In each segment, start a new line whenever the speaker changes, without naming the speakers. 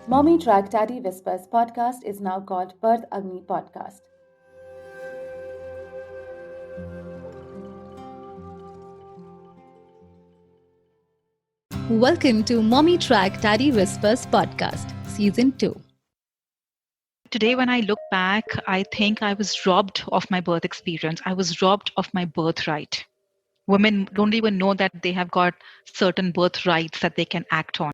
Mommytrack Daddy Whispers Podcast is now called Birth Agni Podcast.
Welcome to Mommytrack Daddy Whispers Podcast, Season 2.
Today, when I look back, I think I was robbed of my birth experience. I was robbed of my birthright. Women don't even know that they have got certain birthrights that they can act on.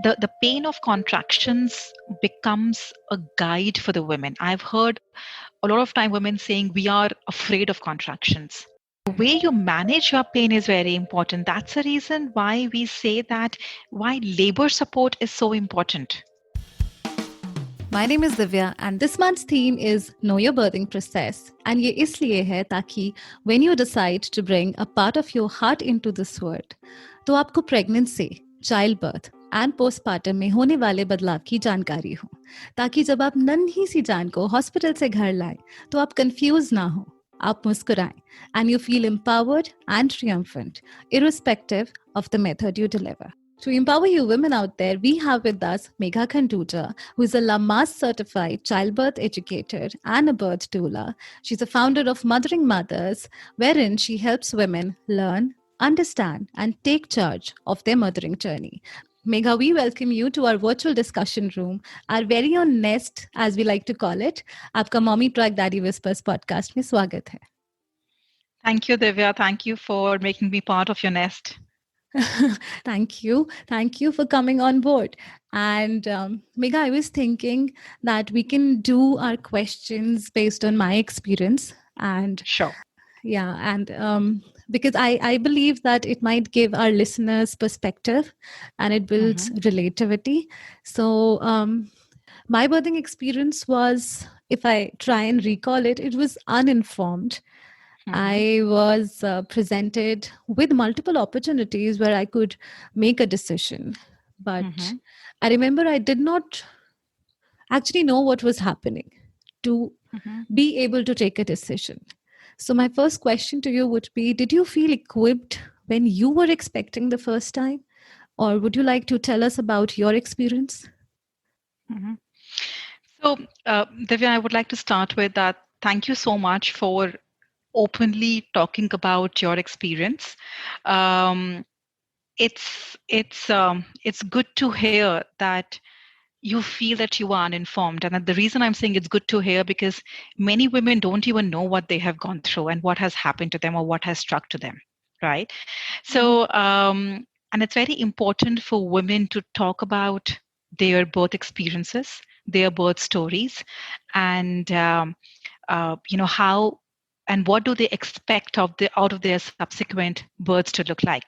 The pain of contractions becomes a guide for the women. I've heard a lot of time women saying we are afraid of contractions. The way you manage your pain is very important. That's the reason why we say that why labor support is so important.
My name is Divya and this month's theme is Know Your Birthing Process. And ये इसलिए है ताकि when you decide to bring a part of your heart into this world, तो आपको pregnancy, childbirth and postpartum में होने वाले बदलाव की जानकारी हो, ताकि जब आप नन्ही सी जान को हॉस्पिटल से घर लाएं, तो आप confused ना हो, आप मुस्कुराएं and you feel empowered and triumphant, irrespective of the method you deliver. To empower you women out there, we have with us Megha, who is a Lamass certified childbirth educator and a birth doula. She's a founder of Mothering Mothers, wherein she helps women learn, understand, and take charge of their mothering journey. Megha, we welcome you to our virtual discussion room, our very own nest, as we like to call it. आपका Mommytrack Daddy Whispers podcast में स्वागत है.
Thank you, Divya. Thank you for making me part of your nest.
Thank you. Thank you for coming on board. And Megha, I was thinking that we can do our questions based on my experience. And
Sure.
Yeah. And because I believe that it might give our listeners perspective and it builds relativity. So my birthing experience was, if I try and recall it, it was uninformed. I was presented with multiple opportunities where I could make a decision. But I remember I did not actually know what was happening to be able to take a decision. So my first question to you would be, did you feel equipped when you were expecting the first time? Or would you like to tell us about your experience?
So, Divya, I would like to start with that. Thank you so much for openly talking about your experience. It's good to hear that you feel that you are uninformed, and the reason I'm saying it's good to hear because many women don't even know what they have gone through and what has happened to them or what has struck to them, right? So, and it's very important for women to talk about their birth experiences, their birth stories, and how and what do they expect out of their subsequent births to look like.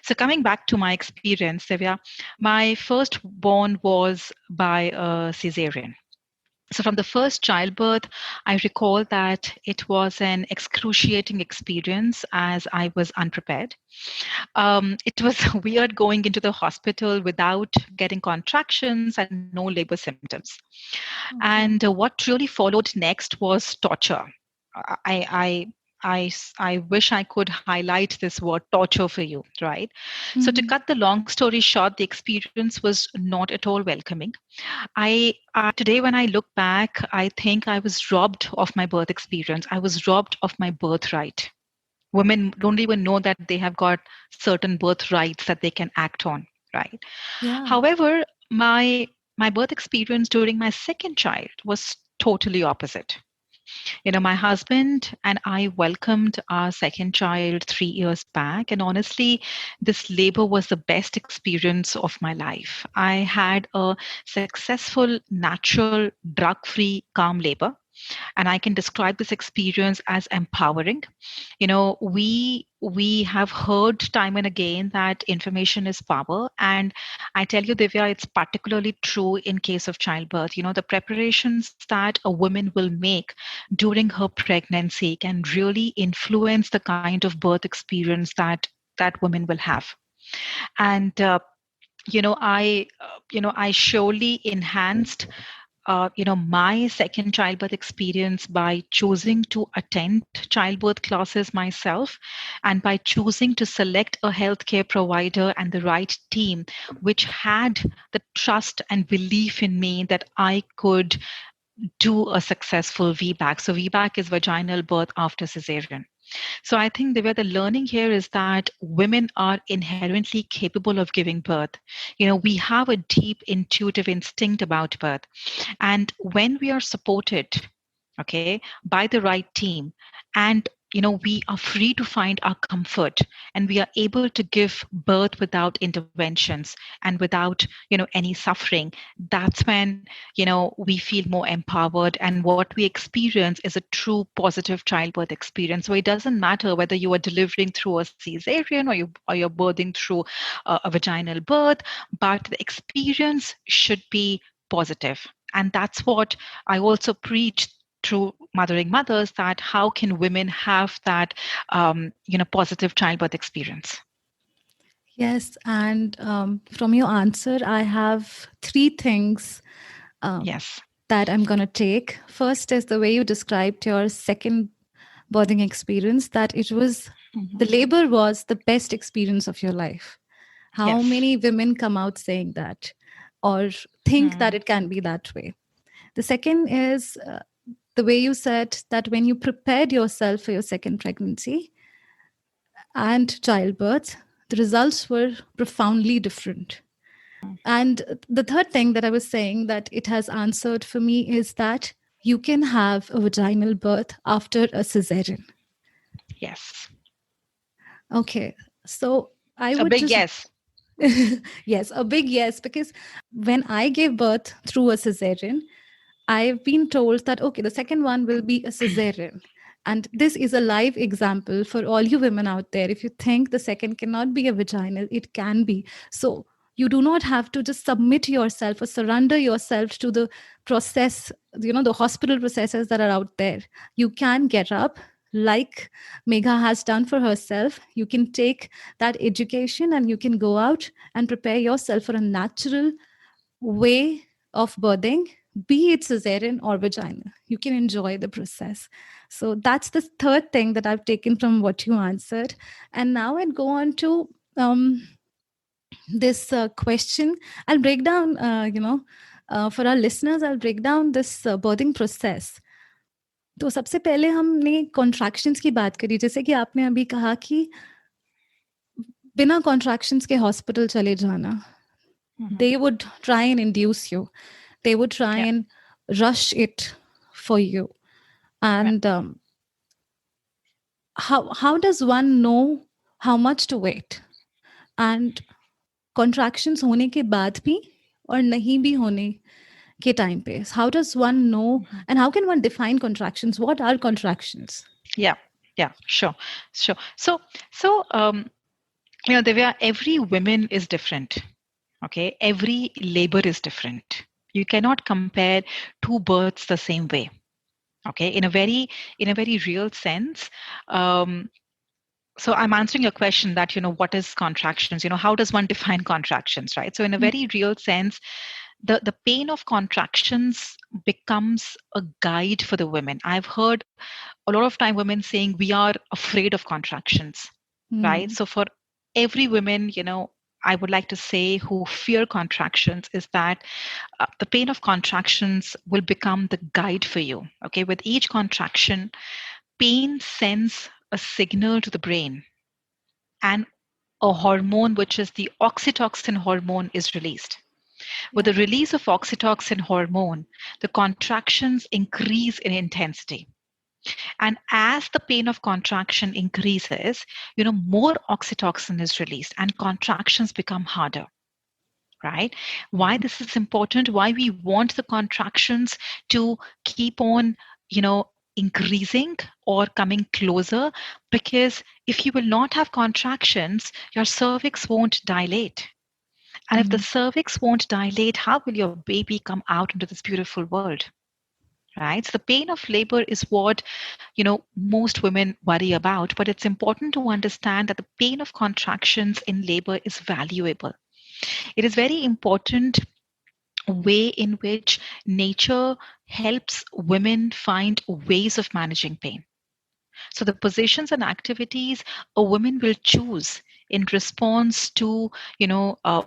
So coming back to my experience, Divya, my firstborn was by a cesarean. So from the first childbirth, I recall that it was an excruciating experience as I was unprepared. It was weird going into the hospital without getting contractions and no labor symptoms. And what really followed next was torture. I wish I could highlight this word torture for you, right? So to cut the long story short, the experience was not at all welcoming. Today, when I look back, I think I was robbed of my birth experience. I was robbed of my birthright. Women don't even know that they have got certain birthrights that they can act on, right?
Yeah.
However, my birth experience during my second child was totally opposite. My husband and I welcomed our second child 3 years back. And honestly, this labor was the best experience of my life. I had a successful, natural, drug-free, calm labor. And I can describe this experience as empowering. We have heard time and again that information is power. And I tell you, Divya, it's particularly true in case of childbirth. The preparations that a woman will make during her pregnancy can really influence the kind of birth experience that women will have. And I surely enhanced my second childbirth experience by choosing to attend childbirth classes myself, and by choosing to select a healthcare provider and the right team which had the trust and belief in me that I could do a successful VBAC. So VBAC is vaginal birth after cesarean. So I think the learning here is that women are inherently capable of giving birth. We have a deep intuitive instinct about birth. And when we are supported, okay, by the right team, and we are free to find our comfort, and we are able to give birth without interventions and without any suffering, that's when we feel more empowered, and what we experience is a true positive childbirth experience. So it doesn't matter whether you are delivering through a cesarean or you're birthing through a vaginal birth, but the experience should be positive. And that's what I also preach through Mothering Mothers, that how can women have that positive childbirth experience.
Yes, and from your answer, I have three things
Yes.
that I'm going to take. First is the way you described your second birthing experience, that it was the labor was the best experience of your life. How many women come out saying that or think that it can be that way? The second is the way you said that when you prepared yourself for your second pregnancy and childbirth, the results were profoundly different. And the third thing that I was saying that it has answered for me is that you can have a vaginal birth after a cesarean.
Yes.
Okay. So I
would
just...
yes.
Yes, a big yes, because when I gave birth through a cesarean, I've been told that, okay, the second one will be a cesarean. And this is a live example for all you women out there. If you think the second cannot be a vaginal, it can be. So you do not have to just submit yourself or surrender yourself to the process, the hospital processes that are out there. You can get up like Megha has done for herself. You can take that education and you can go out and prepare yourself for a natural way of birthing, be it cesarean or vaginal. You can enjoy the process. So that's the third thing that I've taken from what you answered. And now I'd go on to this question. I'll break down, for our listeners, I'll break down this birthing process. तो सबसे पहले हमने contractions की बात करी, जैसे कि आपने अभी कहा कि बिना कॉन्ट्रैक्शंस के हॉस्पिटल चले जाना, they would try and induce you. They would try and rush it for you. And how does one know how much to wait? And contractions होने के बाद भी और नहीं भी होने के time पे, how does one know and how can one define contractions? What are contractions?
Yeah, sure. So Divya, every woman is different. Okay, every labor is different. You cannot compare two births the same way. Okay, in a very real sense. So I'm answering your question that, what is contractions? How does one define contractions, right? So in a very real sense, the pain of contractions becomes a guide for the women. I've heard a lot of time women saying we are afraid of contractions, right? So for every woman, I would like to say who fear contractions is that the pain of contractions will become the guide for you. Okay, with each contraction, pain sends a signal to the brain, and a hormone, which is the oxytocin hormone, is released. With the release of oxytocin hormone, the contractions increase in intensity. And as the pain of contraction increases, more oxytocin is released and contractions become harder, right? Why this is important, why we want the contractions to keep on, increasing or coming closer, because if you will not have contractions, your cervix won't dilate. And if the cervix won't dilate, how will your baby come out into this beautiful world? Right? So the pain of labor is what, most women worry about, but it's important to understand that the pain of contractions in labor is valuable. It is very important way in which nature helps women find ways of managing pain. So the positions and activities a woman will choose in response to,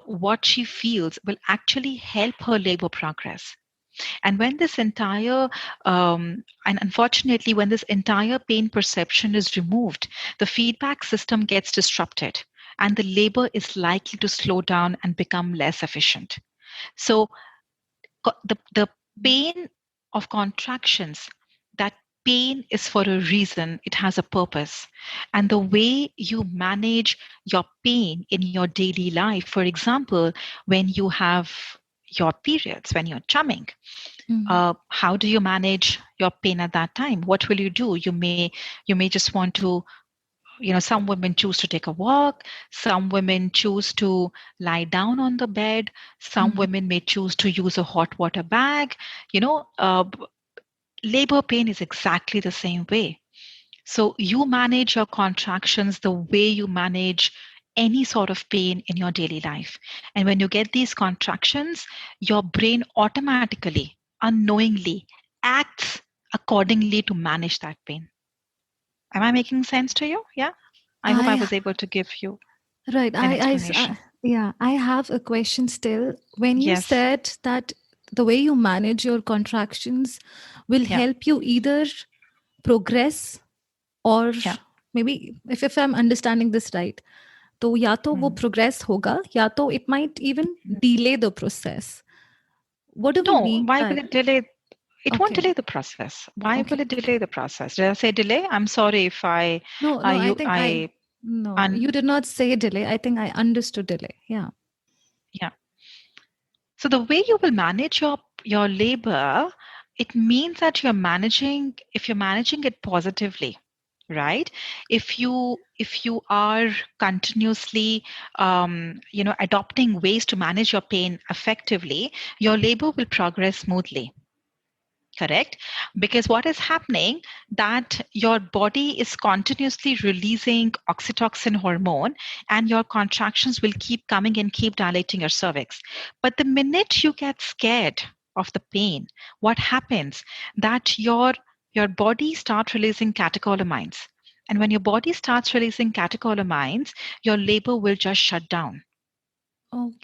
what she feels will actually help her labor progress. And when this entire, and unfortunately, when this entire pain perception is removed, the feedback system gets disrupted and the labor is likely to slow down and become less efficient. So the pain of contractions, that pain is for a reason, it has a purpose. And the way you manage your pain in your daily life, for example, when you have your periods, when you're chumming, how do you manage your pain at that time? What will you do? You may just want to, some women choose to take a walk, some women choose to lie down on the bed, some women may choose to use a hot water bag. Labor pain is exactly the same way. So you manage your contractions the way you manage any sort of pain in your daily life. And when you get these contractions, your brain automatically, unknowingly acts accordingly to manage that pain. Am I making sense to you? Yeah. I hope I was able to give you
Right.
an explanation.
Yeah, I have a question still. When you
Yes.
said that the way you manage your contractions will
Yeah.
help you either progress or
Yeah.
maybe if I'm understanding this right, तो या तो वो progress होगा या तो it might even delay the process. What do we
No,
mean
why
by
will it delay? It won't
okay.
delay the process. Why will
Okay.
it delay the process? Did I say delay? I'm sorry if I,
No, I think no, you did not say delay. I think I understood delay. Yeah.
yeah. So the way you will manage your labor, it means that if you're managing it positively, right? If you are continuously adopting ways to manage your pain effectively, your labor will progress smoothly. Correct? Because what is happening, that your body is continuously releasing oxytocin hormone and your contractions will keep coming and keep dilating your cervix. But the minute you get scared of the pain, what happens, that your body starts releasing catecholamines. And when your body starts releasing catecholamines, your labor will just shut down.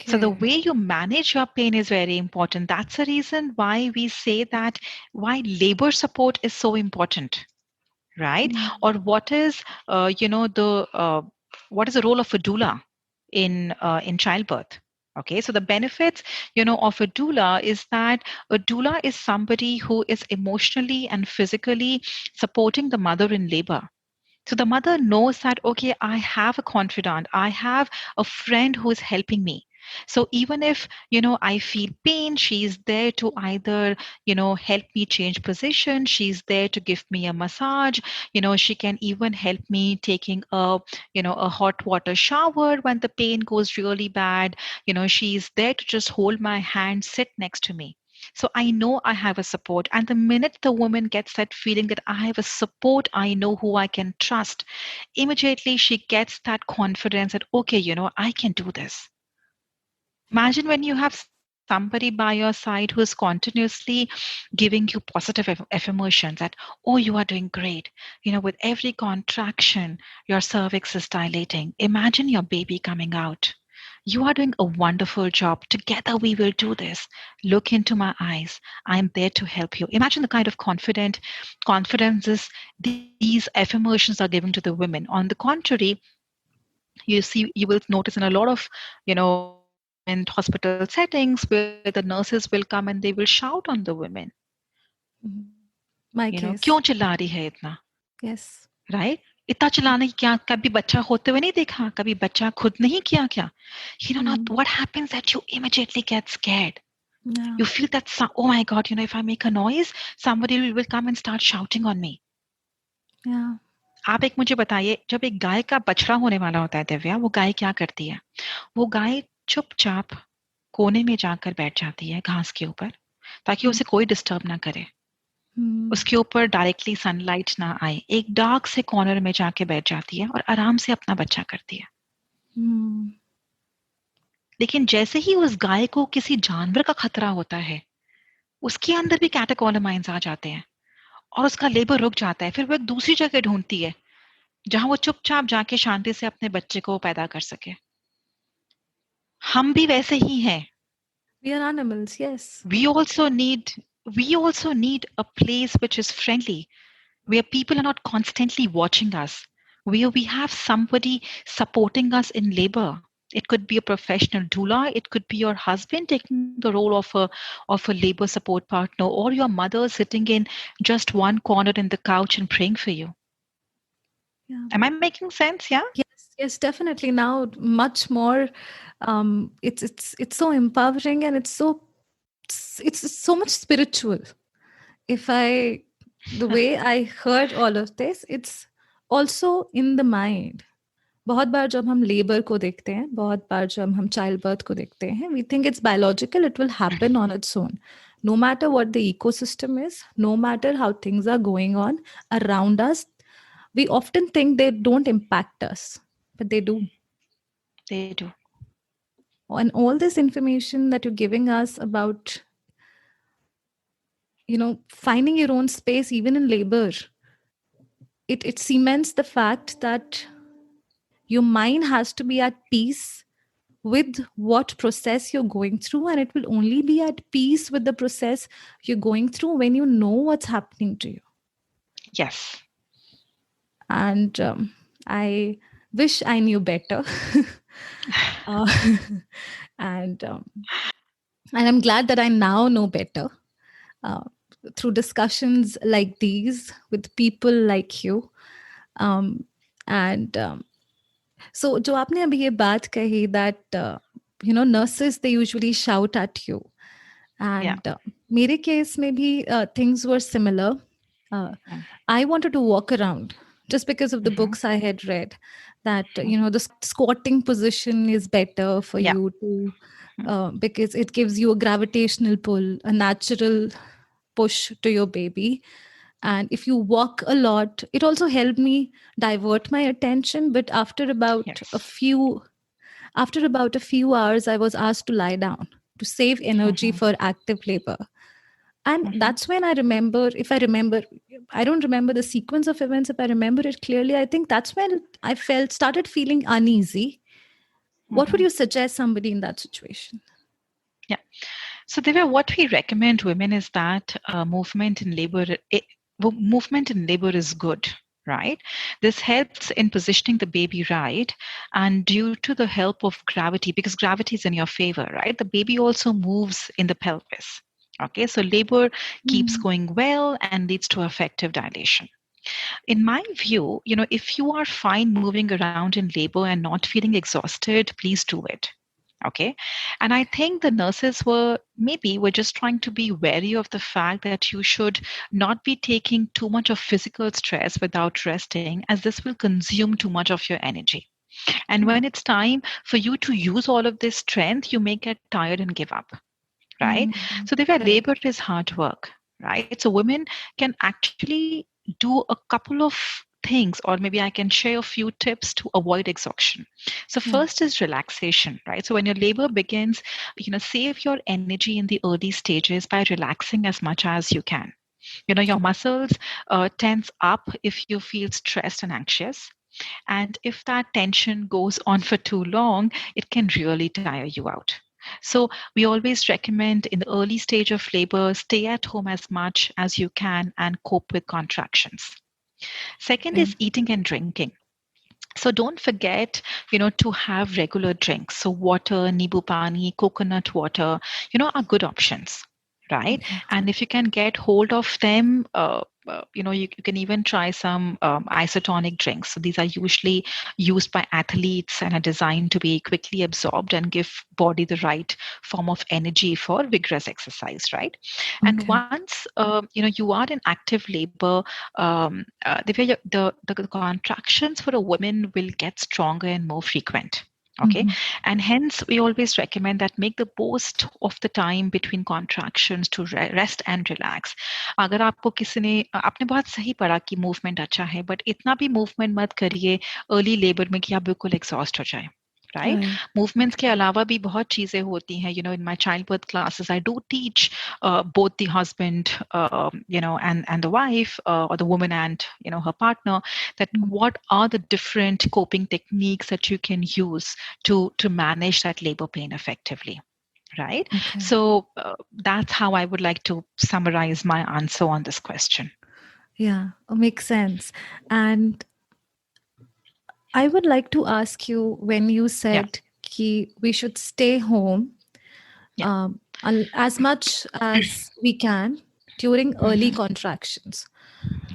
So the
Okay.
way you manage your pain is very important. That's the reason why we say that why labor support is so important, right? Or what is the role of a doula in childbirth? Okay, so the benefits, of a doula is that a doula is somebody who is emotionally and physically supporting the mother in labor. So the mother knows that, okay, I have a confidant, I have a friend who is helping me. So even if, I feel pain, she's there to either, help me change position. She's there to give me a massage. She can even help me taking a hot water shower when the pain goes really bad. She's there to just hold my hand, sit next to me. So I know I have a support. And the minute the woman gets that feeling that I have a support, I know who I can trust, immediately she gets that confidence that, okay, I can do this. Imagine when you have somebody by your side who is continuously giving you positive affirmations that, oh, you are doing great. With every contraction, your cervix is dilating. Imagine your baby coming out. You are doing a wonderful job. Together we will do this. Look into my eyes. I'm there to help you. Imagine the kind of confidences these affirmations are giving to the women. On the contrary, you will notice in a lot of government hospital settings where the nurses will come and they will shout on the women.
My case.
क्यों चिल्ला रही है इतना?
Yes.
Right? इतना चिल्लाने की क्या कभी बच्चा होते हुए नहीं देखा? कभी बच्चा खुद नहीं किया क्या? Not what happens that you immediately get scared.
Yeah.
You feel that, oh my God, if I make a noise, somebody will come and start shouting on me.
Yeah.
आप एक मुझे बताइए, जब एक गाय का बछड़ा होने वाला होता है दिव्या, वो गाय क्या करती है? वो गाय चुपचाप कोने में जाकर बैठ जाती है घास के ऊपर, ताकि उसे कोई डिस्टर्ब ना करे, उसके ऊपर डायरेक्टली सनलाइट ना आए। एक डार्क से कॉर्नर में जाके बैठ जाती है और आराम से अपना बच्चा करती है। लेकिन जैसे ही उस गाय को किसी जानवर का खतरा होता है, उसके अंदर भी कैटेकोलामाइंस आ जाते हैं और उसका लेबर रुक जाता है। फिर वो एक दूसरी जगह ढूंढती है जहां वो चुपचाप जाके शांति से अपने बच्चे को पैदा कर सके। हम भी वैसे ही हैं।
We are animals, yes.
We also need we also need a place which is friendly, where people are not constantly watching us, where we have somebody supporting us in labor. It could be a professional doula, it could be your husband taking the role of a labor support partner, or your mother sitting in just one corner in the couch and praying for you.
Yeah.
Am I making sense? Yeah?
Yes, definitely. Now, much more. It's so empowering, and it's so much spiritual. The way I heard all of this, it's also in the mind. बहुत बार जब हम labour को देखते हैं, बहुत बार जब हम child birth को देखते हैं, we think it's biological, it will happen on its own. No matter what the ecosystem is, no matter how things are going on around us, we often think they don't impact us, but they do.
They do.
And all this information that you're giving us about, finding your own space even in labor, it cements the fact that your mind has to be at peace with what process you're going through, and it will only be at peace with the process you're going through when you know what's happening to you.
Yes.
And I wish I knew better. uh, and I'm glad that I now know better through discussions like these with people like you. So जो आपने अभी ये बात कही that nurses, they usually shout at you, and मेरे case में भी things were similar. I wanted to walk around just because of the books I had read, that the squatting position is better for you to because it gives you a gravitational pull, a natural push to your baby. And if you walk a lot, it also helped me divert my attention. But after about a few hours, I was asked to lie down to save energy for active labor. And that's when I remember, I don't remember the sequence of events. If I remember it clearly, I think that's when I started feeling uneasy. What would you suggest somebody in that situation?
Yeah. So Divya, what we recommend women is that movement in labor is good, right? This helps in positioning the baby right, and due to the help of gravity, because gravity is in your favor, right? The baby also moves in the pelvis. Okay, so labor keeps going well and leads to effective dilation. In my view, if you are fine moving around in labor and not feeling exhausted, please do it. Okay. And I think the nurses were just trying to be wary of the fact that you should not be taking too much of physical stress without resting, as this will consume too much of your energy. And when it's time for you to use all of this strength, you may get tired and give up. Right. So labor is hard work. Right. So women can actually do a couple of things, or maybe I can share a few tips to avoid exhaustion. So first is relaxation, right? So when your labor begins, save your energy in the early stages by relaxing as much as you can. Your muscles tense up if you feel stressed and anxious. And if that tension goes on for too long, it can really tire you out. So we always recommend in the early stage of labor, stay at home as much as you can and cope with contractions. Second is eating and drinking. So don't forget, to have regular drinks. So water, nibu pani, coconut water, are good options, right? And if you can get hold of them, you can even try some isotonic drinks. So these are usually used by athletes and are designed to be quickly absorbed and give body the right form of energy for vigorous exercise, right? And once you are in active labor, the contractions for a woman will get stronger and more frequent. Okay. And hence we always recommend that make the most of the time between contractions to rest and relax. अगर आपको किसी ने आपने बहुत सही पढ़ा कि movement अच्छा है, but इतना भी movement मत करिए early labor में कि आप बिल्कुल exhaust हो जाए. right?
Right.
Movements के अलावा भी बहुत चीजें होती हैं. In my childbirth classes, I do teach both the husband, and the wife, or the woman and her partner, that
Mm.
what are the different coping techniques that you can use to manage that labor pain effectively, right?
Okay.
So that's how I would like to summarize my answer on this question.
Yeah, makes sense. And I would like to ask you, when you
Yeah.
said we should stay home
Yeah.
as much as we can during early
Mhm.
contractions.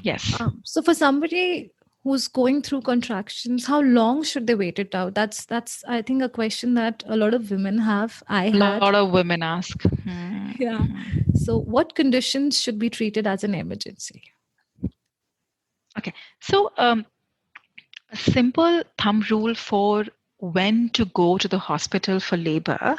Yes.
So for somebody who's going through contractions, how long should they wait it out? That's I think a question that a lot of women have. I
A
had.
lot of women ask. Hmm.
Yeah. So what conditions should be treated as an emergency?
Okay. So a simple thumb rule for when to go to the hospital for labor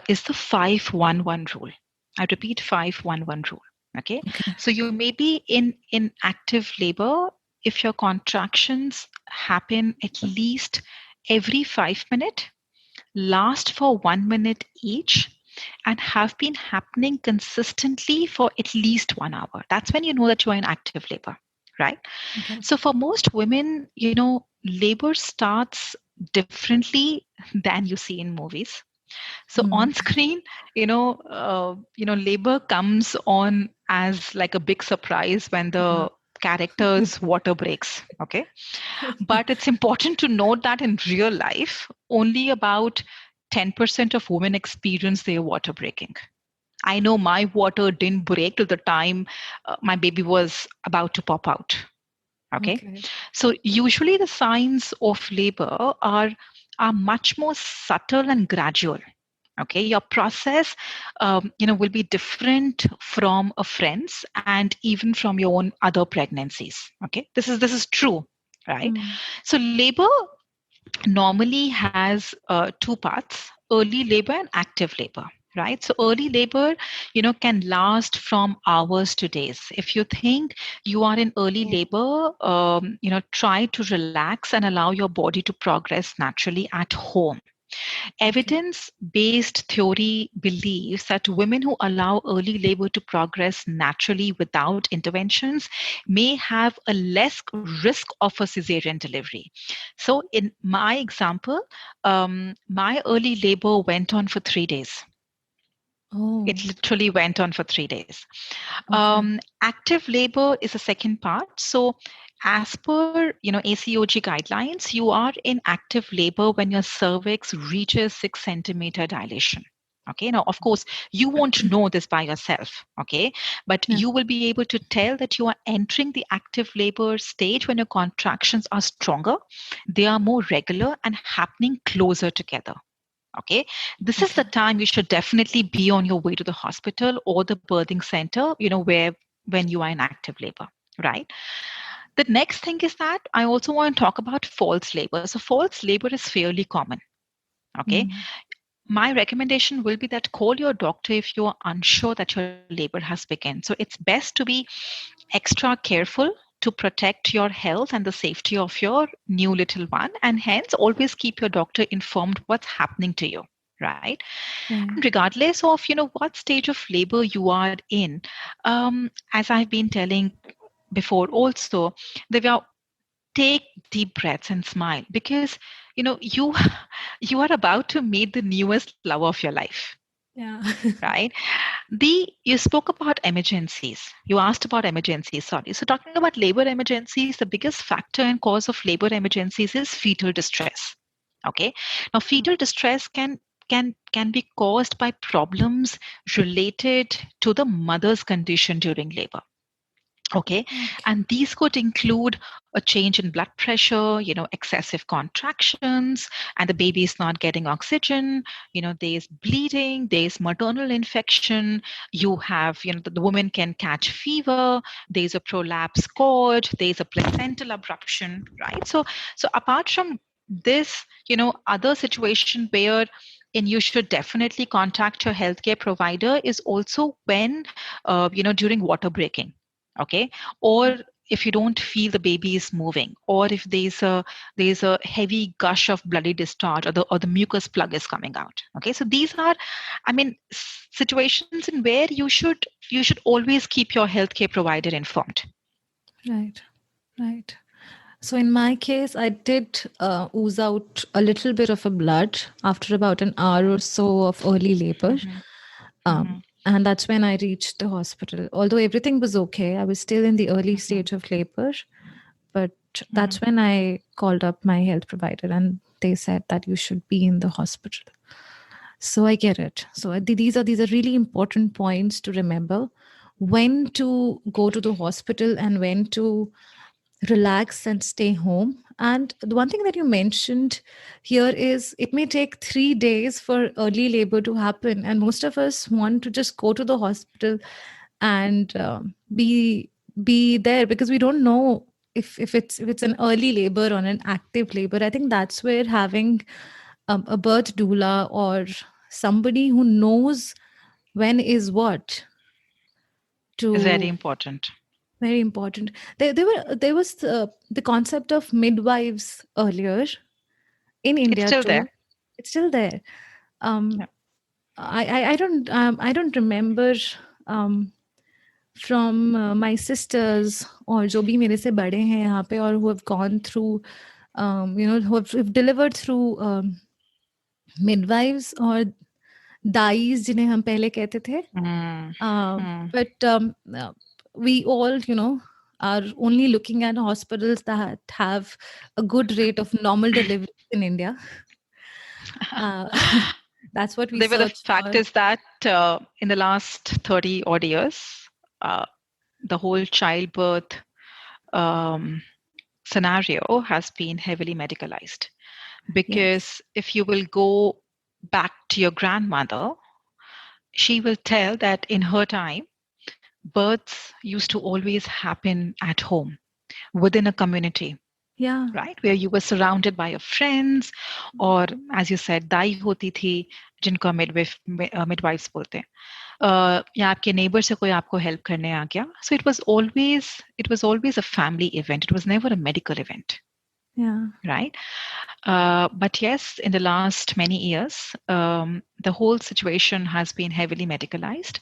is the 511 rule. I repeat, 511 rule. Okay.
Okay.
So you may be in active labor if your contractions happen at least every 5 minutes, last for 1 minute each, and have been happening consistently for at least 1 hour. That's when you know that you are in active labor, right?
Okay.
So for most women, labor starts differently than you see in movies. So on screen, labor comes on as like a big surprise when the character's water breaks. Okay. But it's important to note that in real life, only about 10% of women experience their water breaking. I know my water didn't break till the time my baby was about to pop out. Okay.
Okay.
So usually the signs of labor are much more subtle and gradual. Okay, your process will be different from a friend's and even from your own other pregnancies. Okay, this is true, right? So labor normally has two parts: early labor and active labor, right? So early labor can last from hours to days. If you think you are in early labor, try to relax and allow your body to progress naturally at home. Evidence based theory believes that women who allow early labor to progress naturally without interventions may have a less risk of a cesarean delivery. So, in my example, my early labor went on for 3 days.
Oh.
It literally went on for 3 days.
Okay.
Active labor is the second part. So, as per ACOG guidelines, you are in active labor when your cervix reaches 6 centimeter dilation. Okay. Now, of course, you won't know this by yourself. Okay, but
Yeah.
you will be able to tell that you are entering the active labor stage when your contractions are stronger, they are more regular, and happening closer together. Okay, this is the time you should definitely be on your way to the hospital or the birthing center, where when you are in active labor, right? The next thing is that I also want to talk about false labor. So false labor is fairly common. Okay. My recommendation will be that call your doctor if you are unsure that your labor has begun. So it's best to be extra careful to protect your health and the safety of your new little one, and hence always keep your doctor informed what's happening to you, right? And regardless of what stage of labor you are in, as I've been telling before also, Divya, take deep breaths and smile, because you you are about to meet the newest love of your life.
Yeah.
Right. You spoke about emergencies. You asked about emergencies, sorry. So talking about labor emergencies, the biggest factor and cause of labor emergencies is fetal distress. Okay. Now fetal distress can be caused by problems related to the mother's condition during labor. Okay. And these could include a change in blood pressure, excessive contractions, and the baby is not getting oxygen. There's bleeding, there's maternal infection. You have, the woman can catch fever. There's a prolapsed cord. There's a placental abruption, right? So apart from this, other situation where and you should definitely contact your healthcare provider is also when, during water breaking. Okay. Or if you don't feel the baby is moving, or if there's a heavy gush of bloody discharge, or the mucus plug is coming out. Okay, so these are, I mean, situations in where you should always keep your healthcare provider informed.
Right. Right. So in my case, I did ooze out a little bit of a blood after about an hour or so of early labor. And that's when I reached the hospital. Although everything was okay, I was still in the early stage of labor. But that's when I called up my health provider and they said that you should be in the hospital. So I get it. So these are really important points to remember: when to go to the hospital and when to relax and stay home. And the one thing that you mentioned here is it may take 3 days for early labor to happen, and most of us want to just go to the hospital and be there because we don't know if it's an early labor or an active labor. I think that's where having a birth doula or somebody who knows when is what
Is very
to
important.
very important. There was the concept of midwives earlier in
It's
India
still
too.
there.
It's still there.
Yeah.
I don't remember um, from my sisters or जो भी मेरे से बड़े हैं यहाँ पे or who have gone through who've delivered through midwives or दाईज जिन्हें हम पहले कहते थे. But we all, are only looking at hospitals that have a good rate of normal deliveries in India. That's what we
The
search
fact
for.
is that in the last 30 odd years, the whole childbirth um, scenario has been heavily medicalized. Because if you will go back to your grandmother, she will tell that in her time, births used to always happen at home within a community.
Yeah.
Right, where you were surrounded by your friends, or as you said, दाई होती थी जिनको midwives बोलते हैं, या आपके neighbor से कोई आपको help करने आ गया. So it was always a family event. It was never a medical event.
Yeah.
Right. But yes, in the last many years, the whole situation has been heavily medicalized.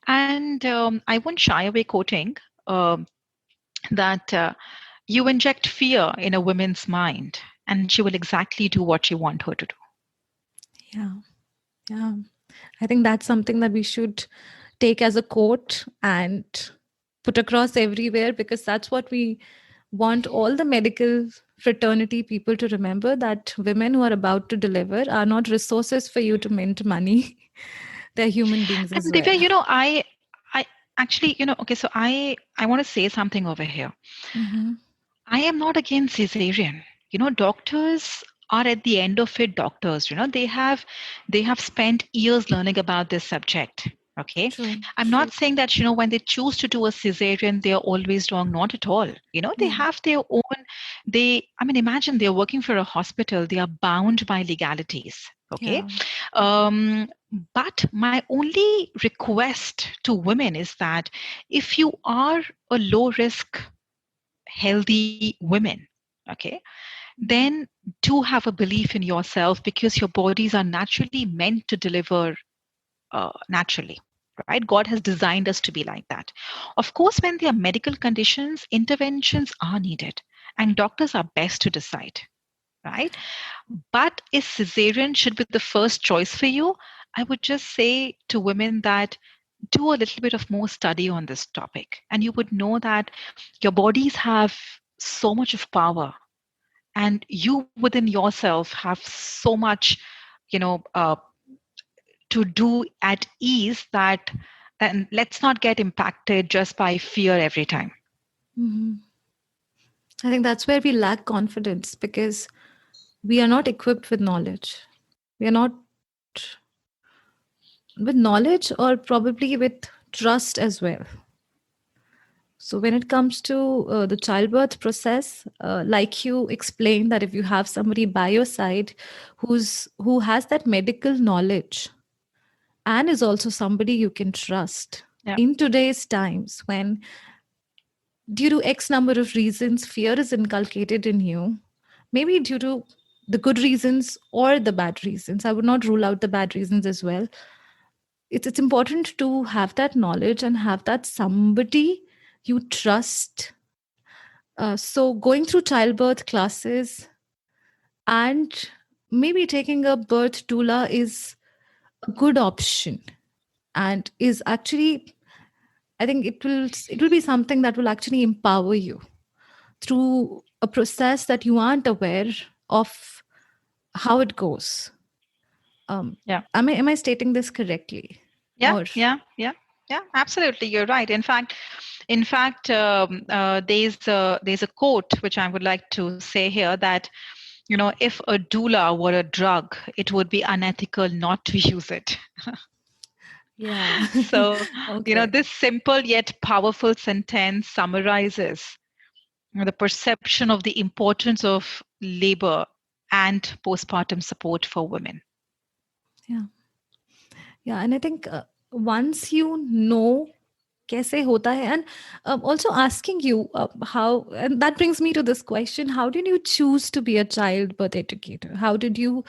And I won't shy away quoting that you inject fear in a woman's mind and she will exactly do what you want her to do.
Yeah. Yeah. I think that's something that we should take as a quote and put across everywhere, because that's what we want all the medical fraternity people to remember, that women who are about to deliver are not resources for you to mint money. They're human beings as
And
well.
Divya, I actually, okay, so I want to say something over here. I am not against cesarean. Doctors are at the end of it doctors. They have spent years learning about this subject. Okay.
True.
I'm not saying that, when they choose to do a cesarean, they are always wrong. Not at all. They have their own, imagine they're working for a hospital. They are bound by legalities. Okay. But my only request to women is that if you are a low risk, healthy women, okay, then do have a belief in yourself, because your bodies are naturally meant to deliver naturally, right? God has designed us to be like that. Of course, when there are medical conditions, interventions are needed, and doctors are best to decide, right? But if cesarean should be the first choice for you, I would just say to women that do a little bit of more study on this topic, and you would know that your bodies have so much of power, and you within yourself have so much, to do at ease, that then let's not get impacted just by fear every time.
I think that's where we lack confidence, because we are not equipped with knowledge. We are not with knowledge, or probably with trust as well. So when it comes to the childbirth process, like you explained, that if you have somebody by your side who has that medical knowledge and is also somebody you can trust in today's times, when due to X number of reasons, fear is inculcated in you. Maybe due to the good reasons or the bad reasons. I would not rule out the bad reasons as well. It's important to have that knowledge and have that somebody you trust. So going through childbirth classes and maybe taking a birth doula is a good option, and is actually, I think it will be something that will actually empower you through a process that you aren't aware of how it goes.
Yeah.
Am I stating this correctly?
Yeah,
Or
yeah, absolutely. You're right. In fact, there's a quote which I would like to say here that, if a doula were a drug, it would be unethical not to use it.
yeah.
So,
Okay.
this simple yet powerful sentence summarizes the perception of the importance of labor and postpartum support for women.
Yeah. Yeah, and I think once you know kaise hota hai, and also asking you how, and that brings me to this question: how did you choose to be a child birth educator? How did you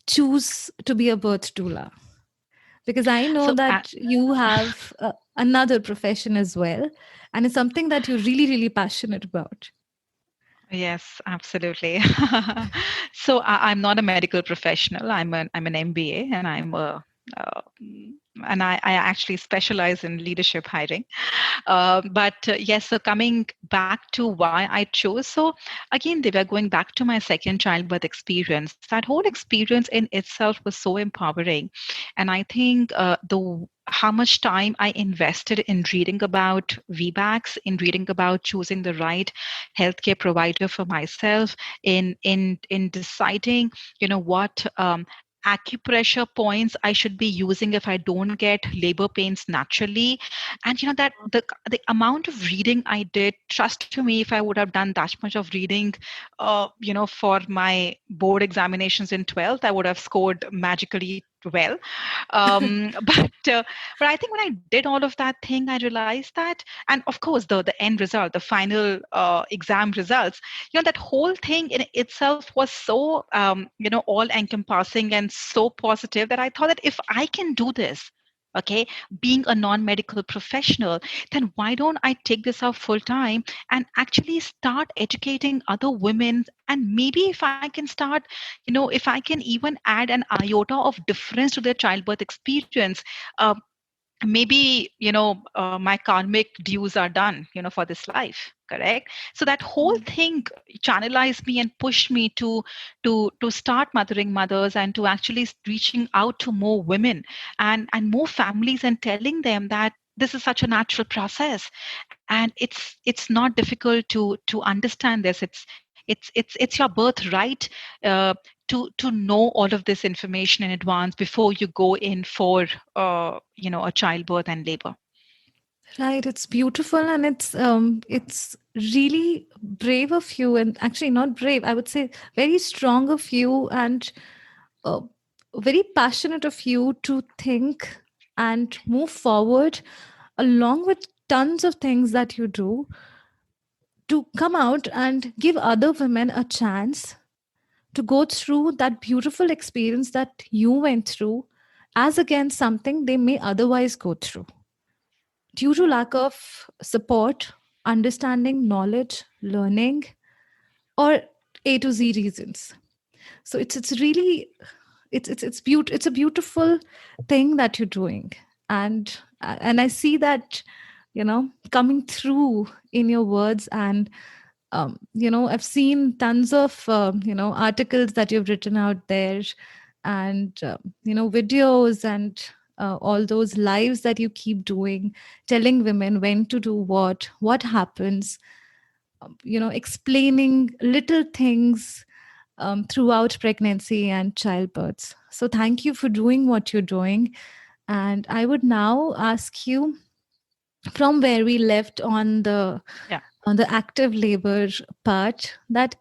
choose to be a birth doula? Because I know
So,
that you have another profession as well, and it's something that you're really, really passionate about.
yes, absolutely. So I'm not a medical professional. I'm an MBA, and uh, I actually specialize in leadership hiring. But yes, so coming back to why I chose. So again, they were going back to my second childbirth experience. That whole experience in itself was so empowering, and I think the how much time I invested in reading about VBACs, in reading about choosing the right healthcare provider for myself, in deciding, what acupressure points I should be using if I don't get labor pains naturally. And that the amount of reading I did, trust to me, if I would have done that much of reading, for my board examinations in 12th, I would have scored magically well. But I think when I did all of that thing, I realized that, and of course, the end result, the final exam results, that whole thing in itself was so all encompassing and so positive that I thought that if I can do this, okay, being a non-medical professional, then why don't I take this up full time and actually start educating other women? And maybe if I can start, if I can even add an iota of difference to their childbirth experience, maybe my karmic dues are done for this life, correct? So that whole thing channelized me and pushed me to start mothering mothers, and to actually reaching out to more women and more families, and telling them that this is such a natural process, and it's not difficult to understand this. It's your birthright uh, to know all of this information in advance before you go in for a childbirth and labor.
Right, it's beautiful, and it's really brave of you, and actually not brave, I would say very strong of you, and uh, very passionate of you to think and move forward along with tons of things that you do, to come out and give other women a chance to go through that beautiful experience that you went through, as against something they may otherwise go through due to lack of support, understanding, knowledge, learning, or A to Z reasons. So it's really, it's a beautiful thing that you're doing, and I see that, coming through in your words. And I've seen tons of articles that you've written out there, and videos, and all those lives that you keep doing, telling women when to do what happens, explaining little things throughout pregnancy and childbirth. So thank you for doing what you're doing. And I would now ask you, from where we left
Yeah.
on the active labor part, that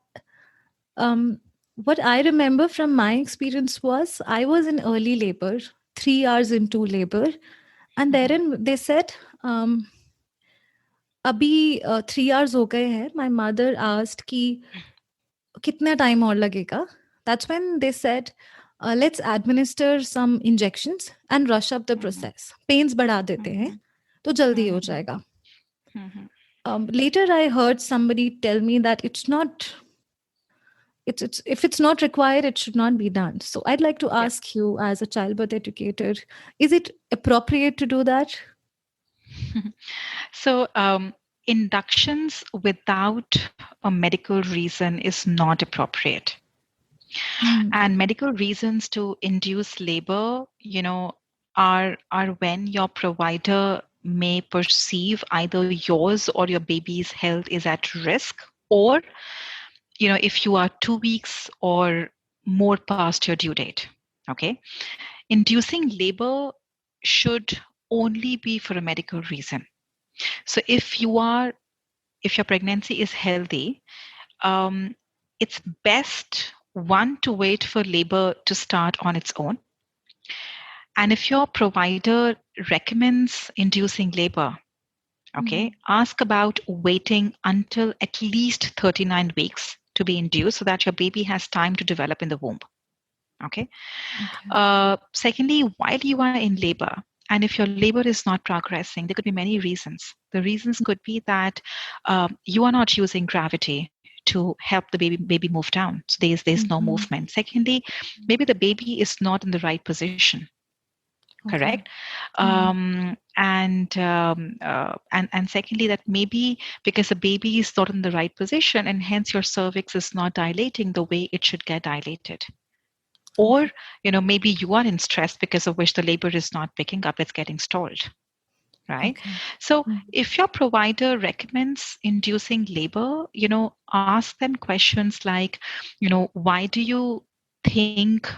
what I remember from my experience was I was in early labor, 3 hours into labor, and
Mhm.
therein they said, um, अभी 3 hours हो गए हैं. My mother asked कि कितना time और लगेगा. That's when they said, let's administer some injections and rush up the process. Pains बढ़ा देते हैं, तो जल्दी हो जाएगा. Later, I heard somebody tell me that it's not. It's if it's not required, it should not be done. So I'd like to ask you, as a childbirth educator, is it appropriate to do that?
So, inductions without a medical reason is not appropriate. And medical reasons to induce labor, are when your provider may perceive either yours or your baby's health is at risk, or if you are 2 weeks or more past your due date. Okay, inducing labor should only be for a medical reason. So if your pregnancy is healthy, it's best to wait for labor to start on its own. And if your provider recommends inducing labor, ask about waiting until at least 39 weeks to be induced so that your baby has time to develop in the womb. Okay. Secondly, while you are in labor, and if your labor is not progressing, there could be many reasons. The reasons could be that you are not using gravity to help the baby move down. So there's no movement. Secondly, maybe the baby is not in the right position. Correct. And secondly, that maybe because the baby is not in the right position, and hence your cervix is not dilating the way it should get dilated. Or, maybe you are in stress because of which the labor is not picking up, it's getting stalled, right? So if your provider recommends inducing labor, ask them questions like, why do you think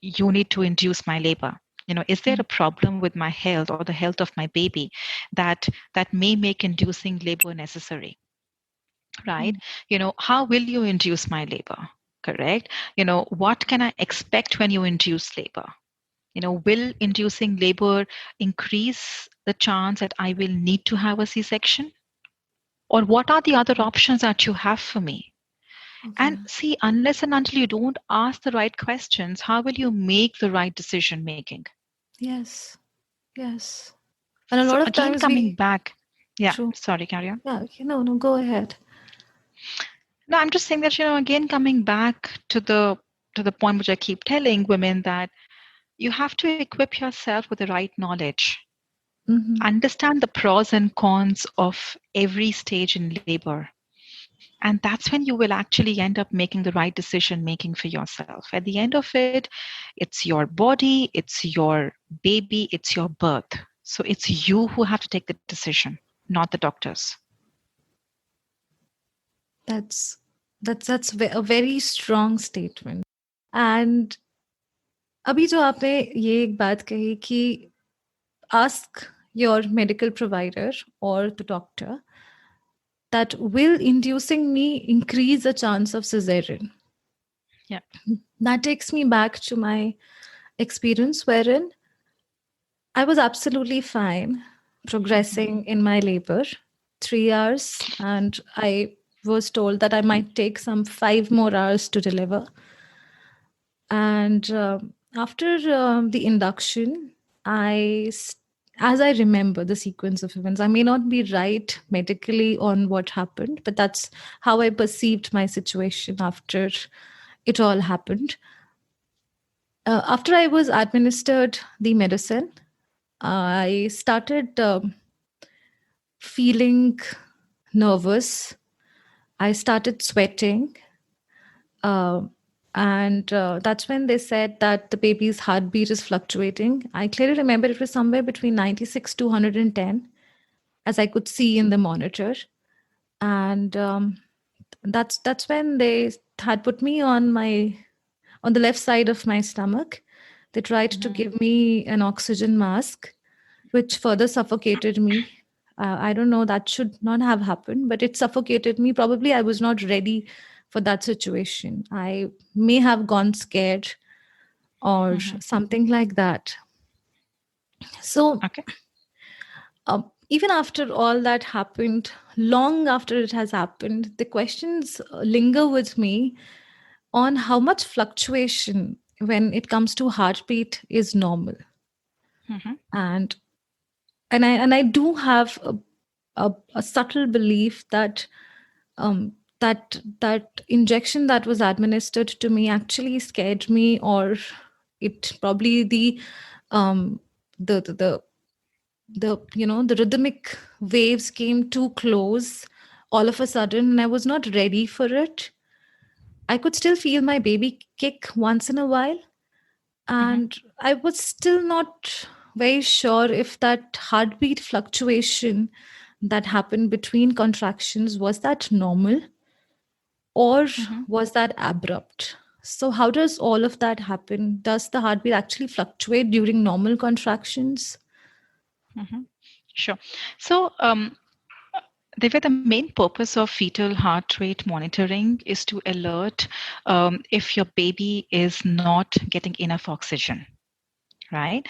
you need to induce my labor? Is there a problem with my health or the health of my baby that may make inducing labor necessary, right? How will you induce my labor? Correct. What can I expect when you induce labor? Will inducing labor increase the chance that I will need to have a C-section? Or what are the other options that you have for me? And see, unless and until you don't ask the right questions, how will you make the right decision making?
Yes. And a lot of
again,
times
coming back. Yeah.
True.
Sorry, carry on.
Yeah. No, go ahead.
No, I'm just saying that, again, coming back to the point which I keep telling women, that you have to equip yourself with the right knowledge. Understand the pros and cons of every stage in labor. And that's when you will actually end up making the right decision making for yourself. At the end of it, it's your body, it's your baby, it's your birth. So it's you who have to take the decision, not the doctors.
That's a very strong statement. And अभी जो आपने ये एक बात कही कि ask your medical provider or the doctor that will inducing me increase the chance of cesarean.
Yeah.
That takes me back to my experience wherein I was absolutely fine progressing in my labor, 3 hours, and I was told that I might take some 5 more hours to deliver. And after the induction, as I remember the sequence of events, I may not be right medically on what happened, but that's how I perceived my situation after it all happened. After I was administered the medicine, I started feeling nervous. I started sweating. And that's when they said that the baby's heartbeat is fluctuating. I clearly remember it was somewhere between 96 to 110, as I could see in the monitor. And that's when they had put me on the left side of my stomach. They tried to give me an oxygen mask, which further suffocated me. I don't know, that should not have happened, but it suffocated me. Probably I was not ready for that situation. I may have gone scared or something like that. So even after all that happened, long after it has happened, the questions linger with me on how much fluctuation when it comes to heartbeat is normal.
Mm-hmm.
And I do have a subtle belief that um, that injection that was administered to me actually scared me, or it probably um, the the rhythmic waves came too close all of a sudden, and I was not ready for it. I could still feel my baby kick once in a while,
Mm-hmm.
and I was still not very sure if that heartbeat fluctuation that happened between contractions was that normal or
Mm-hmm.
was that abrupt. So how does all of that happen? Does the heartbeat actually fluctuate during normal contractions?
Mm-hmm. Sure. So, Divya, the main purpose of fetal heart rate monitoring is to alert if your baby is not getting enough oxygen, right?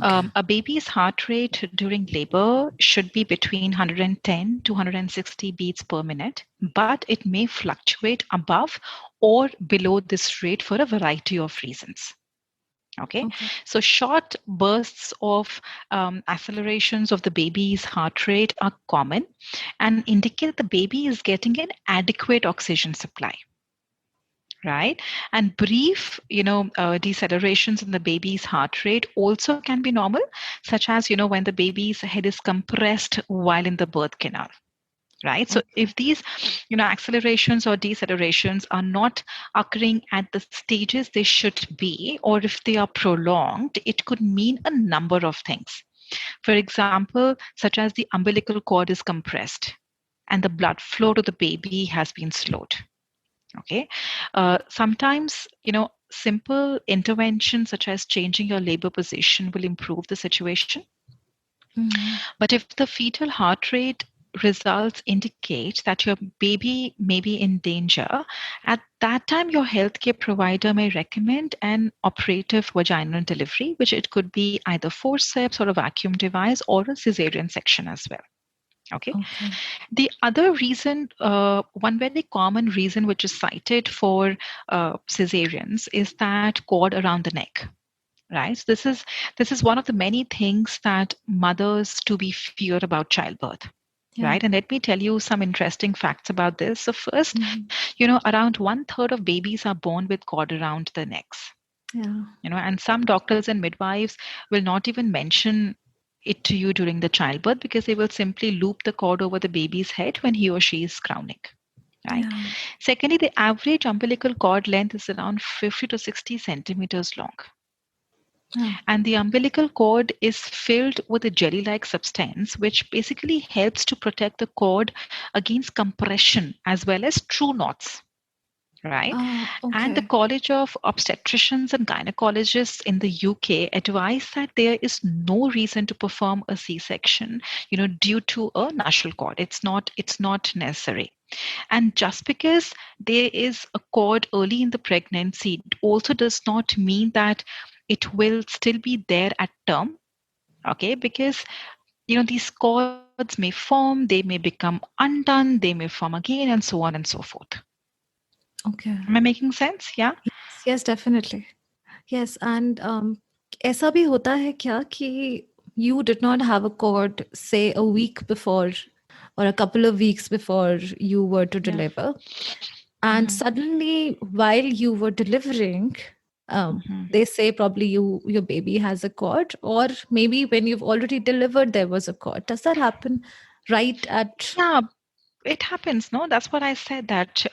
Okay.
A baby's heart rate during labor should be between 110 to 160 beats per minute, but it may fluctuate above or below this rate for a variety of reasons. Okay,
Okay.
so short bursts of accelerations of the baby's heart rate are common and indicate the baby is getting an adequate oxygen supply, right? And brief, decelerations in the baby's heart rate also can be normal, such as, when the baby's head is compressed while in the birth canal. Right. So
Okay.
if these, accelerations or decelerations are not occurring at the stages they should be, or if they are prolonged, it could mean a number of things. For example, such as the umbilical cord is compressed and the blood flow to the baby has been slowed. Okay. Sometimes, simple interventions such as changing your labor position will improve the situation.
Mhm.
But if the fetal heart rate results indicate that your baby may be in danger, at that time your healthcare provider may recommend an operative vaginal delivery, which it could be either forceps or a vacuum device or a cesarean section as well. Okay.
Okay.
The other reason, one very common reason which is cited for cesareans is that cord around the neck. Right. So this is one of the many things that mothers to be fear about childbirth.
Yeah.
Right. And let me tell you some interesting facts about this. So first,
Mhm.
around 1/3 of babies are born with cord around their necks.
Yeah.
And some doctors and midwives will not even mention it to you during the childbirth because they will simply loop the cord over the baby's head when he or she is crowning. Right.
Yeah.
Secondly, the average umbilical cord length is around 50 to 60 centimeters long.
Yeah.
And the umbilical cord is filled with a jelly like substance, which basically helps to protect the cord against compression as well as true knots. Right. And the
Okay.
College of Obstetricians and Gynecologists in the UK advise that there is no reason to perform a C-section, due to a nasal cord. It's not necessary. And just because there is a cord early in the pregnancy also does not mean that it will still be there at term. Okay, because these cords may form, they may become undone, they may form again, and so on and so forth.
Okay.
Am I making sense? Yeah.
Yes, yes, definitely. Yes, and ऐसा भी होता है क्या कि you did not have a cord, say a week before or a couple of weeks before you were to
Yeah.
deliver, and
Mhm.
suddenly while you were delivering,
Mhm.
they say probably your baby has a cord, or maybe when you've already delivered there was a cord. Does that happen right at?
Yeah, it happens. No, that's what I said. That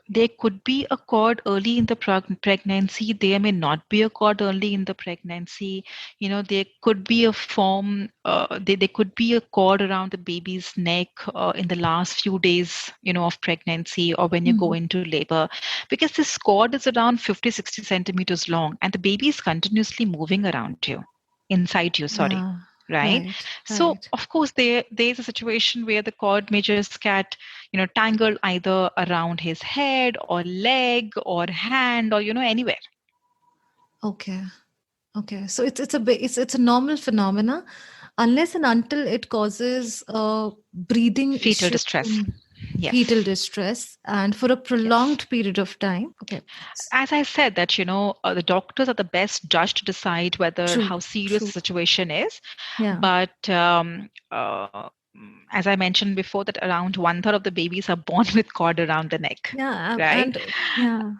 there could be a cord early in the pregnancy. There may not be a cord early in the pregnancy. There could be a form. There could be a cord around the baby's neck in the last few days, of pregnancy or when you go
Mhm.
into labor, because this cord is around 50, 60 centimeters long, and the baby is continuously moving around you, inside you. Sorry.
Yeah,
Right.
right,
So
right.
of course there's a situation where the cord may just get tangled either around his head or leg or hand or anywhere.
Okay. Okay, so it's a normal phenomena, unless and until it causes breathing
Fetal
issue,
distress.
fetal
Yes.
distress, and for a
Yes.
prolonged period of time. Okay,
As I said, that the doctors are the best judge to decide whether
true,
how serious the
true.
situation is.
Yeah,
But as I mentioned before, that around one third of the babies are born with cord around the neck,
yeah,
right?
and yeah.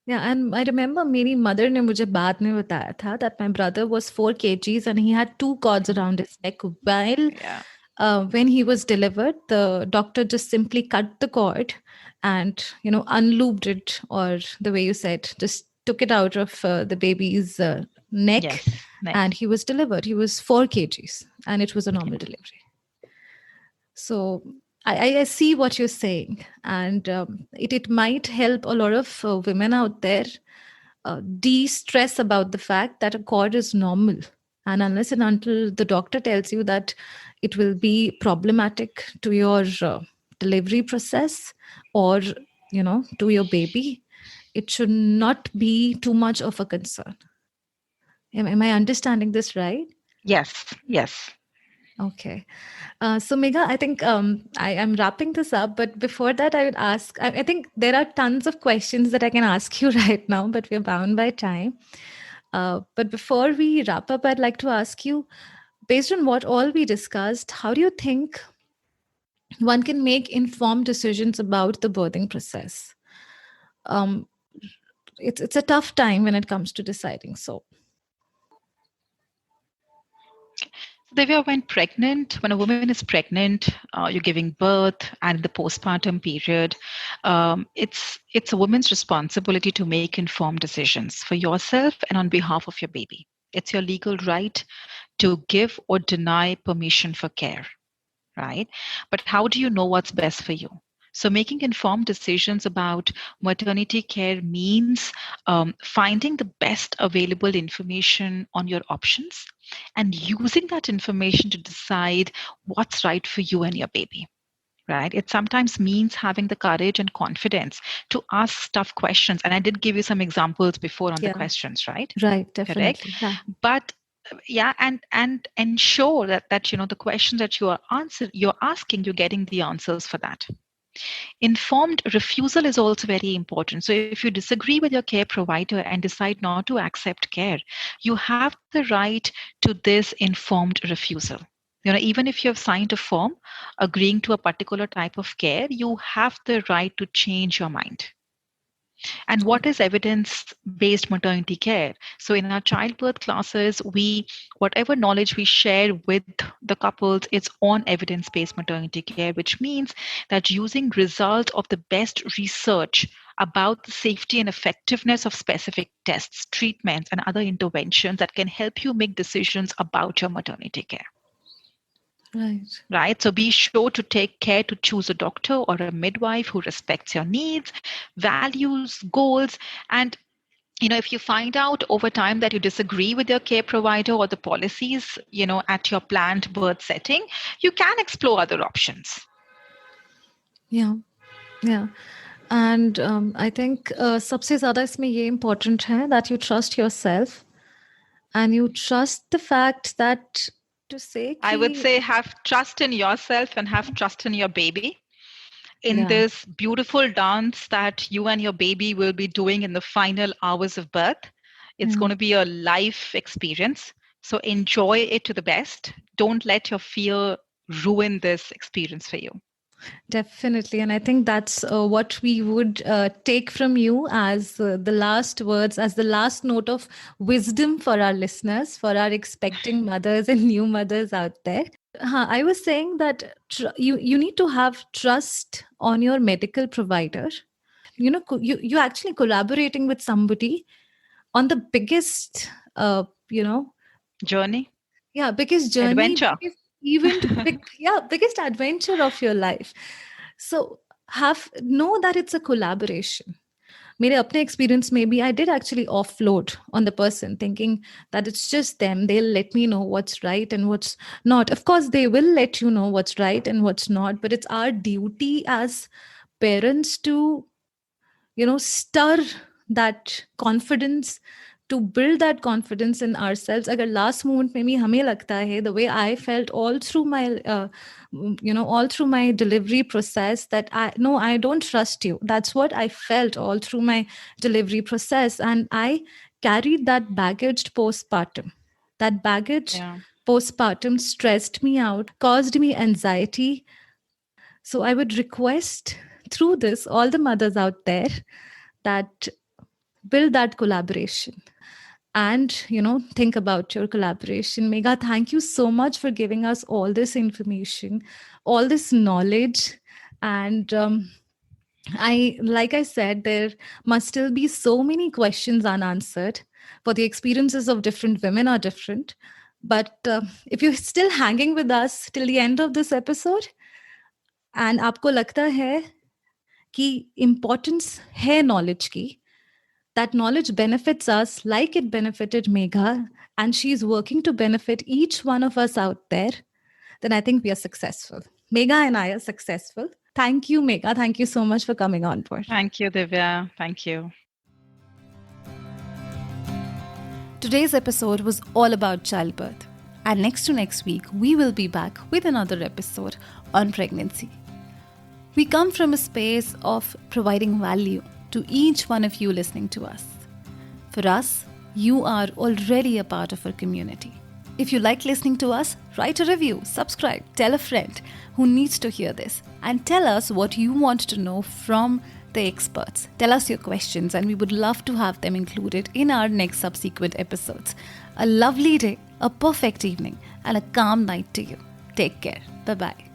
Yeah, and I remember मेरी mother ने मुझे बाद में बताया था that my brother was 4 kgs and he had 2 cords around his neck. While
Yeah.
when he was delivered, the doctor just simply cut the cord and unlooped it, or the way you said, just took it out of the baby's neck,
Yes. Neck.
and he was delivered. He was 4 kgs and it was a normal delivery. So I see what you're saying, and it might help a lot of women out there de-stress about the fact that a cord is normal. And unless and until the doctor tells you that it will be problematic to your delivery process, or to your baby, it should not be too much of a concern. Am I understanding this right?
Yes. Yes.
Okay. So, Megha, I think I am wrapping this up. But before that, I would ask, I think there are tons of questions that I can ask you right now, but we're bound by time. But before we wrap up, I'd like to ask you, based on what all we discussed, how do you think one can make informed decisions about the birthing process? Um, it's a tough time when it comes to deciding. So,
Divya, when a woman is pregnant, you're giving birth, and the postpartum period, it's a woman's responsibility to make informed decisions for yourself and on behalf of your baby. It's your legal right to give or deny permission for care, right? But how do you know what's best for you? So, making informed decisions about maternity care means finding the best available information on your options and using that information to decide what's right for you and your baby. Right? It sometimes means having the courage and confidence to ask tough questions. And I did give you some examples before on the
yeah,
questions, right?
right,
Correct.
definitely. Yeah.
But yeah, and ensure that the questions that you're asking, you're getting the answers for that. Informed refusal is also very important. So if you disagree with your care provider and decide not to accept care, you have the right to this informed refusal. Even if you have signed a form agreeing to a particular type of care, you have the right to change your mind. And what is evidence based maternity care? So in our childbirth classes, whatever knowledge we share with the couples, it's on evidence based maternity care, which means that using results of the best research about the safety and effectiveness of specific tests, treatments, and other interventions that can help you make decisions about your maternity care.
Right.
Right. So be sure to take care to choose a doctor or a midwife who respects your needs, values, goals. And if you find out over time that you disagree with your care provider or the policies, at your planned birth setting, you can explore other options.
Yeah. Yeah. And I think सबसे ज़्यादा इसमें ये important है that you trust yourself and you trust the fact that to say
I would
कि
say have trust in yourself and have trust in your baby. In
yeah,
this beautiful dance that you and your baby will be doing in the final hours of birth. It's going to be a life experience. So enjoy it to the best. Don't let your fear ruin this experience for you.
definitely. And I think that's what we would take from you as the last words, as the last note of wisdom for our listeners, for our expecting mothers and new mothers out there. I was saying that you need to have trust on your medical provider. You actually collaborating with somebody on the biggest
Journey,
biggest journey,
adventure.
biggest event, biggest adventure of your life. So know that it's a collaboration. मेरे अपने experience maybe I did actually offload on the person, thinking that it's just them, they'll let me know what's right and what's not. Of course they will let you know what's right and what's not, but it's our duty as parents to stir that confidence, to build that confidence in ourselves. Agar last moment mein bhi hame lagta hai, the way I felt all through my all through my delivery process, that I don't trust you. That's what I felt all through my delivery process, and I carried that baggage postpartum. That baggage postpartum stressed me out, caused me anxiety. So I would request through this all the mothers out there that build that collaboration and think about your collaboration. Megha, thank you so much for giving us all this information, all this knowledge. And like I said, there must still be so many questions unanswered, for the experiences of different women are different. But if you're still hanging with us till the end of this episode and आपको लगता है कि importance है knowledge की, that knowledge benefits us like it benefited Megha, and she's working to benefit each one of us out there, then I think we are successful. Megha and I are successful. Thank you, Megha. Thank you so much for coming on board.
Thank you, Divya. Thank you.
Today's episode was all about childbirth. And next to next week, we will be back with another episode on pregnancy. We come from a space of providing value to each one of you listening to us. For us, you are already a part of our community. If you like listening to us, write a review, subscribe, tell a friend who needs to hear this, and tell us what you want to know from the experts. Tell us your questions, and we would love to have them included in our next subsequent episodes. A lovely day, a perfect evening, and a calm night to you. Take care. Bye-bye.